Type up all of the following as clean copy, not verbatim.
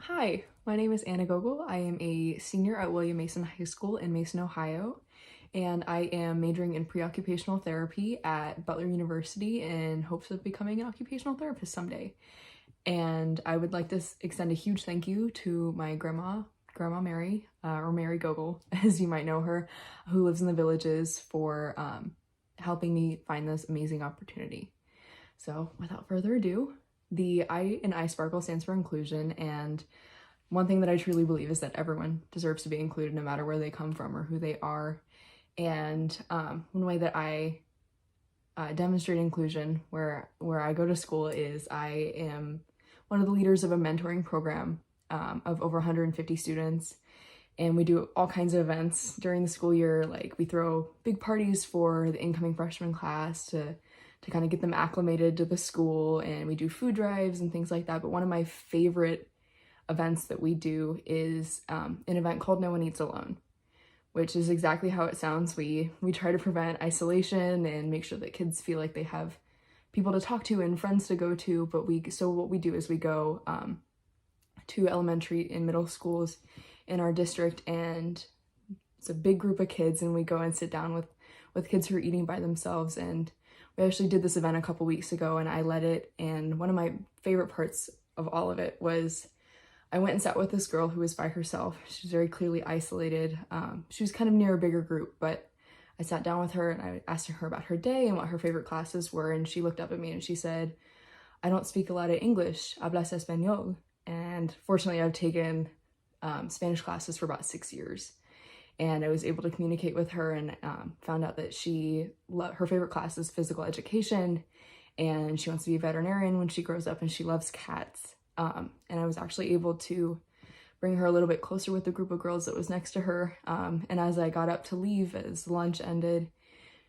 Hi, my name is Anna Gogul. I am a senior at William Mason High School in Mason, Ohio, and I am majoring in pre-occupational therapy at Butler University in hopes of becoming an occupational therapist someday. And I would like to extend a huge thank you to my Grandma Mary, or Mary Gogul, as you might know her, who lives in the Villages, for helping me find this amazing opportunity. So without further ado, the I in iSparkle stands for inclusion, and one thing that I truly believe is that everyone deserves to be included no matter where they come from or who they are. And one way that I demonstrate inclusion where I go to school is I am one of the leaders of a mentoring program of over 150 students. And we do all kinds of events during the school year. Like, we throw big parties for the incoming freshman class to kind of get them acclimated to the school, and we do food drives and things like that. But one of my favorite events that we do is an event called No One Eats Alone, which is exactly how it sounds. We try to prevent isolation and make sure that kids feel like they have people to talk to and friends to go to. But what we do is we go to elementary and middle schools in our district, and it's a big group of kids, and we go and sit down with kids who are eating by themselves. And we actually did this event a couple weeks ago, and I led it, and one of my favorite parts of all of it was I went and sat with this girl who was by herself. She was very clearly isolated. She was kind of near a bigger group, but I sat down with her and I asked her about her day and what her favorite classes were, and she looked up at me and she said, "I don't speak a lot of English, hablas español." And fortunately, I've taken Spanish classes for about 6 years. And I was able to communicate with her and found out that her favorite class is physical education, and she wants to be a veterinarian when she grows up, and she loves cats. And I was actually able to bring her a little bit closer with the group of girls that was next to her. And as I got up to leave, as lunch ended,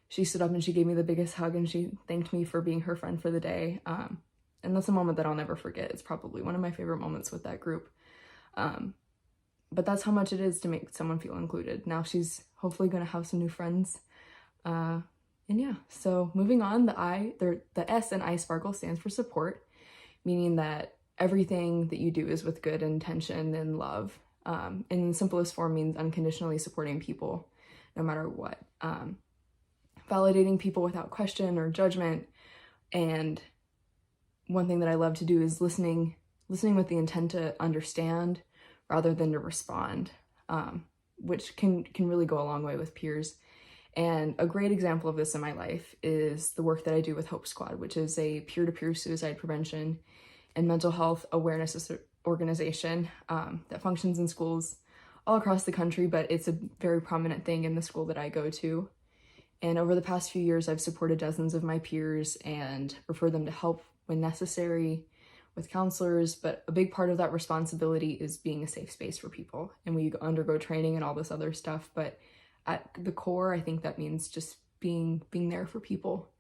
she stood up and she gave me the biggest hug, and she thanked me for being her friend for the day. And that's a moment that I'll never forget. It's probably one of my favorite moments with that group. But that's how much it is to make someone feel included. Now she's hopefully going to have some new friends. And yeah, so moving on, the S in iSparkle stands for support, meaning that everything that you do is with good intention and love. In the simplest form, means unconditionally supporting people, no matter what. Validating people without question or judgment. And one thing that I love to do is listening with the intent to understand rather than to respond, which can really go a long way with peers. And a great example of this in my life is the work that I do with Hope Squad, which is a peer-to-peer suicide prevention and mental health awareness organization that functions in schools all across the country, but it's a very prominent thing in the school that I go to. And over the past few years, I've supported dozens of my peers and referred them to help when necessary with counselors, but a big part of that responsibility is being a safe space for people. And we undergo training and all this other stuff, but at the core, I think that means just being there for people,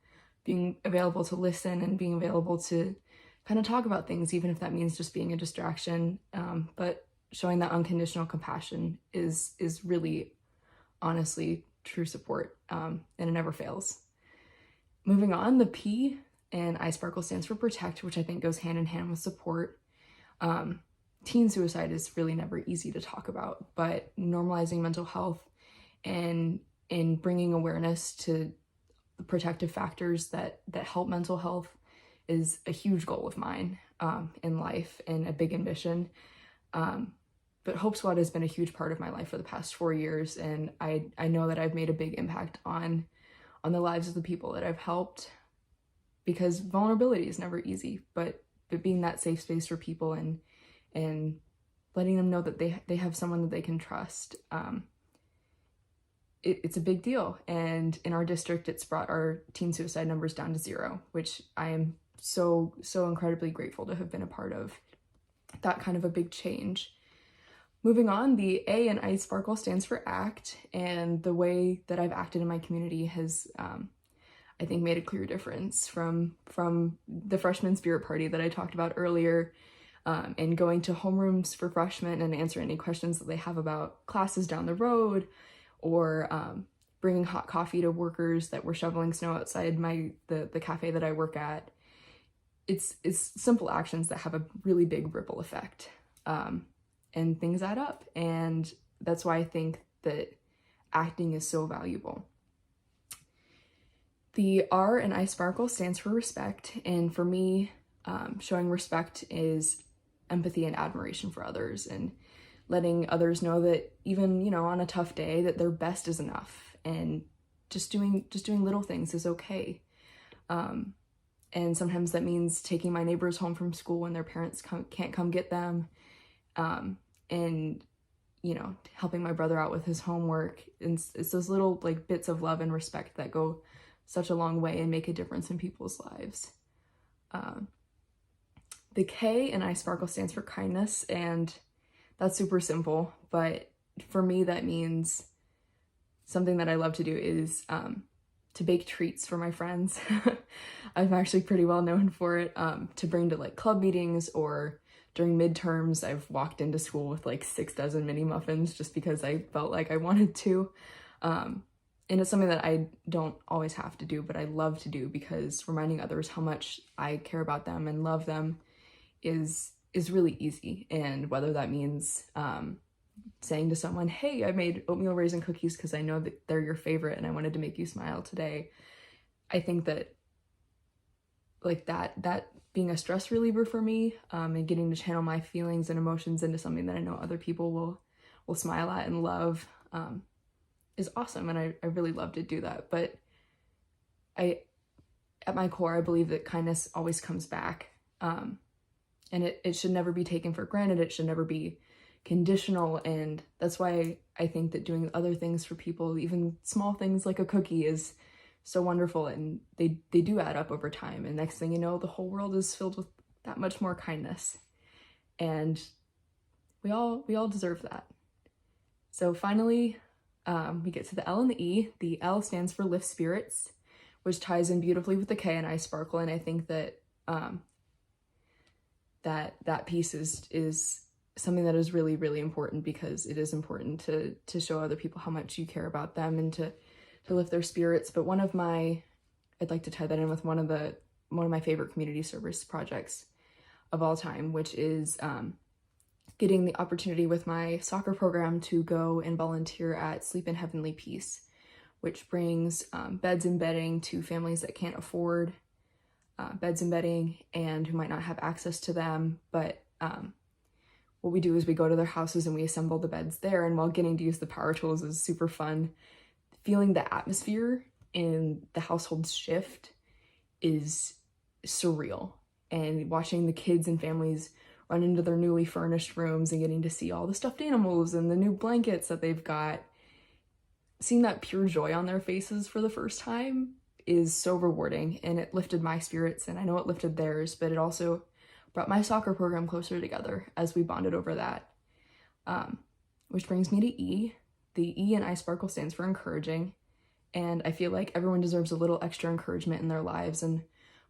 being available to listen and being available to kind of talk about things, even if that means just being a distraction. But showing that unconditional compassion is really, honestly, true support, and it never fails. Moving on, the P and iSparkle stands for protect, which I think goes hand in hand with support. Teen suicide is really never easy to talk about, but normalizing mental health and bringing awareness to the protective factors that help mental health is a huge goal of mine in life and a big ambition. But Hope Squad has been a huge part of my life for the past 4 years, and I know that I've made a big impact on the lives of the people that I've helped, because vulnerability is never easy, but being that safe space for people and letting them know that they have someone that they can trust, it's a big deal. And in our district, it's brought our teen suicide numbers down to 0, which I am so incredibly grateful to have been a part of that kind of a big change. Moving on, the A in iSparkle stands for act, and the way that I've acted in my community has I think made a clear difference from the freshman spirit party that I talked about earlier, and going to homerooms for freshmen and answering any questions that they have about classes down the road, or bringing hot coffee to workers that were shoveling snow outside the cafe that I work at. It's simple actions that have a really big ripple effect. and things add up. And that's why I think that acting is so valuable. The R in iSparkle stands for respect, and for me, showing respect is empathy and admiration for others, and letting others know that even, you know, on a tough day, that their best is enough, and just doing little things is okay. And sometimes that means taking my neighbors home from school when their parents can't come get them, and, you know, helping my brother out with his homework. And it's those little like bits of love and respect that go such a long way and make a difference in people's lives. The K in iSparkle stands for kindness, and that's super simple, but for me that means something that I love to do is to bake treats for my friends. I'm actually pretty well known for it, to bring to like club meetings, or during midterms I've walked into school with like 6 dozen mini muffins just because I felt like I wanted to. And it's something that I don't always have to do, but I love to do, because reminding others how much I care about them and love them is really easy. And whether that means saying to someone, hey, I made oatmeal raisin cookies because I know that they're your favorite and I wanted to make you smile today. I think that like that being a stress reliever for me, and getting to channel my feelings and emotions into something that I know other people will smile at and love, is awesome. And I really love to do that. But at my core, I believe that kindness always comes back. And it should never be taken for granted. It should never be conditional. And that's why I think that doing other things for people, even small things like a cookie, is so wonderful. And they do add up over time. And next thing you know, the whole world is filled with that much more kindness. And we all deserve that. So finally, we get to the L and the E. The L stands for lift spirits, which ties in beautifully with the K and iSparkle. And I think that that piece is something that is really, really important, because it is important to show other people how much you care about them and to lift their spirits. But I'd like to tie that in with one of my favorite community service projects of all time, which is getting the opportunity with my soccer program to go and volunteer at Sleep in Heavenly Peace, which brings beds and bedding to families that can't afford beds and bedding and who might not have access to them. But what we do is we go to their houses and we assemble the beds there. And while getting to use the power tools is super fun, feeling the atmosphere in the household shift is surreal. And watching the kids and families run into their newly furnished rooms and getting to see all the stuffed animals and the new blankets that they've got, seeing that pure joy on their faces for the first time is so rewarding. And it lifted my spirits, and I know it lifted theirs, but it also brought my soccer program closer together as we bonded over that. Which brings me to E. The E in iSparkle stands for encouraging. And I feel like everyone deserves a little extra encouragement in their lives. And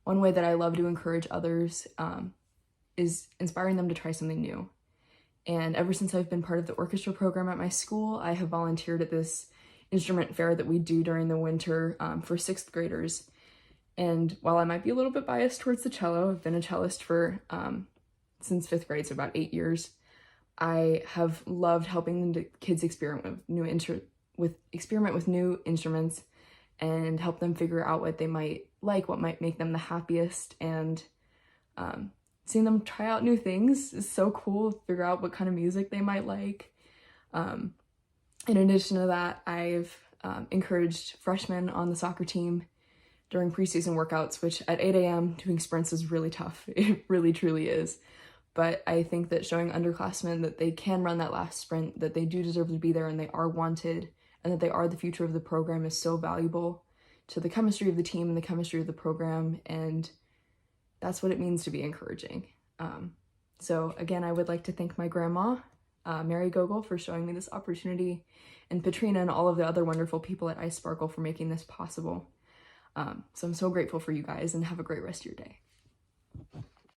one way that I love to encourage others is inspiring them to try something new. And ever since I've been part of the orchestra program at my school, I have volunteered at this instrument fair that we do during the winter for 6th graders. And while I might be a little bit biased towards the cello, I've been a cellist for since 5th grade, so about 8 years. I have loved helping the kids experiment with new instruments and help them figure out what they might like, what might make them the happiest. And seeing them try out new things is so cool, figure out what kind of music they might like. In addition to that, I've encouraged freshmen on the soccer team during preseason workouts, which at 8 a.m. doing sprints is really tough. It really, truly is. But I think that showing underclassmen that they can run that last sprint, that they do deserve to be there and they are wanted, and that they are the future of the program is so valuable to the chemistry of the team and the chemistry of the program. And that's what it means to be encouraging. So again, I would like to thank my grandma, Mary Gogul, for showing me this opportunity, and Patrina and all of the other wonderful people at iSparkle for making this possible. So I'm so grateful for you guys, and have a great rest of your day.